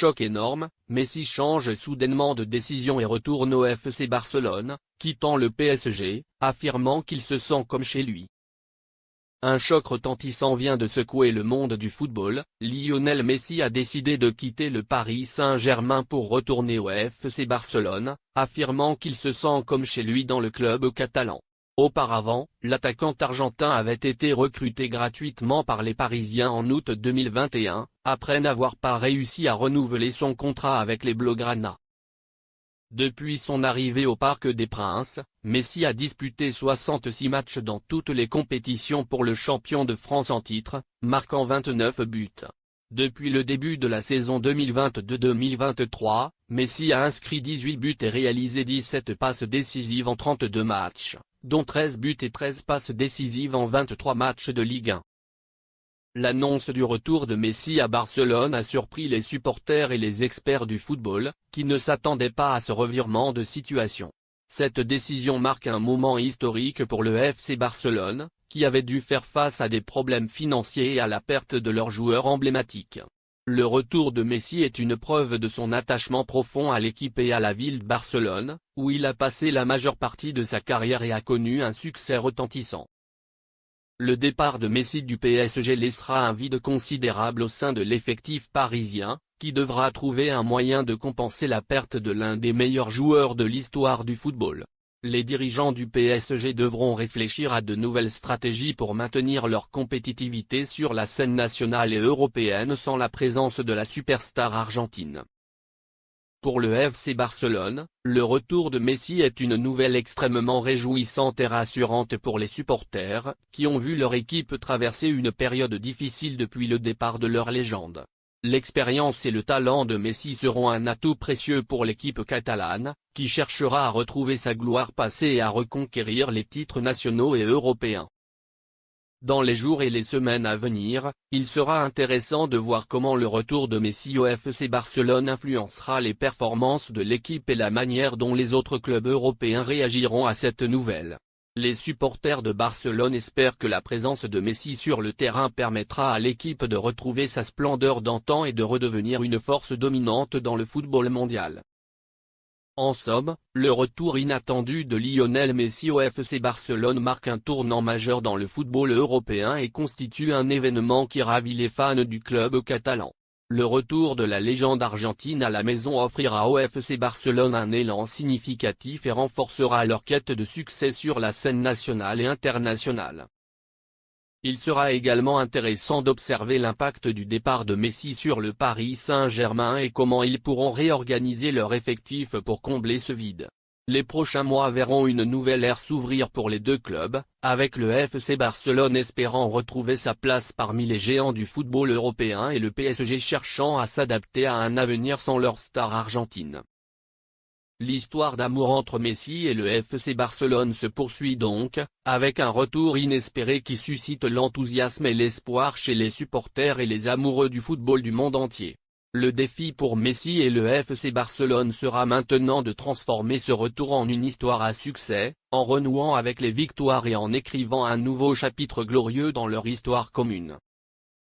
choc énorme, Messi change soudainement de décision et retourne au FC Barcelone, quittant le PSG, affirmant qu'il se sent comme chez lui. Un choc retentissant vient de secouer le monde du football. Lionel Messi a décidé de quitter le Paris Saint-Germain pour retourner au FC Barcelone, affirmant qu'il se sent comme chez lui dans le club catalan. Auparavant, l'attaquant argentin avait été recruté gratuitement par les Parisiens en août 2021, après n'avoir pas réussi à renouveler son contrat avec les Blaugrana. Depuis son arrivée au Parc des Princes, Messi a disputé 66 matchs dans toutes les compétitions pour le champion de France en titre, marquant 29 buts. Depuis le début de la saison 2022-2023, Messi a inscrit 18 buts et réalisé 17 passes décisives en 32 matchs, dont 13 buts et 13 passes décisives en 23 matchs de Ligue 1. L'annonce du retour de Messi à Barcelone a surpris les supporters et les experts du football, qui ne s'attendaient pas à ce revirement de situation. Cette décision marque un moment historique pour le FC Barcelone, qui avait dû faire face à des problèmes financiers et à la perte de leurs joueurs emblématiques. Le retour de Messi est une preuve de son attachement profond à l'équipe et à la ville de Barcelone, où il a passé la majeure partie de sa carrière et a connu un succès retentissant. Le départ de Messi du PSG laissera un vide considérable au sein de l'effectif parisien, qui devra trouver un moyen de compenser la perte de l'un des meilleurs joueurs de l'histoire du football. Les dirigeants du PSG devront réfléchir à de nouvelles stratégies pour maintenir leur compétitivité sur la scène nationale et européenne sans la présence de la superstar argentine. Pour le FC Barcelone, le retour de Messi est une nouvelle extrêmement réjouissante et rassurante pour les supporters, qui ont vu leur équipe traverser une période difficile depuis le départ de leur légende. L'expérience et le talent de Messi seront un atout précieux pour l'équipe catalane, qui cherchera à retrouver sa gloire passée et à reconquérir les titres nationaux et européens. Dans les jours et les semaines à venir, il sera intéressant de voir comment le retour de Messi au FC Barcelone influencera les performances de l'équipe et la manière dont les autres clubs européens réagiront à cette nouvelle. Les supporters de Barcelone espèrent que la présence de Messi sur le terrain permettra à l'équipe de retrouver sa splendeur d'antan et de redevenir une force dominante dans le football mondial. En somme, le retour inattendu de Lionel Messi au FC Barcelone marque un tournant majeur dans le football européen et constitue un événement qui ravit les fans du club catalan. Le retour de la légende argentine à la maison offrira au FC Barcelone un élan significatif et renforcera leur quête de succès sur la scène nationale et internationale. Il sera également intéressant d'observer l'impact du départ de Messi sur le Paris Saint-Germain et comment ils pourront réorganiser leur effectif pour combler ce vide. Les prochains mois verront une nouvelle ère s'ouvrir pour les deux clubs, avec le FC Barcelone espérant retrouver sa place parmi les géants du football européen et le PSG cherchant à s'adapter à un avenir sans leur star argentine. L'histoire d'amour entre Messi et le FC Barcelone se poursuit donc, avec un retour inespéré qui suscite l'enthousiasme et l'espoir chez les supporters et les amoureux du football du monde entier. Le défi pour Messi et le FC Barcelone sera maintenant de transformer ce retour en une histoire à succès, en renouant avec les victoires et en écrivant un nouveau chapitre glorieux dans leur histoire commune.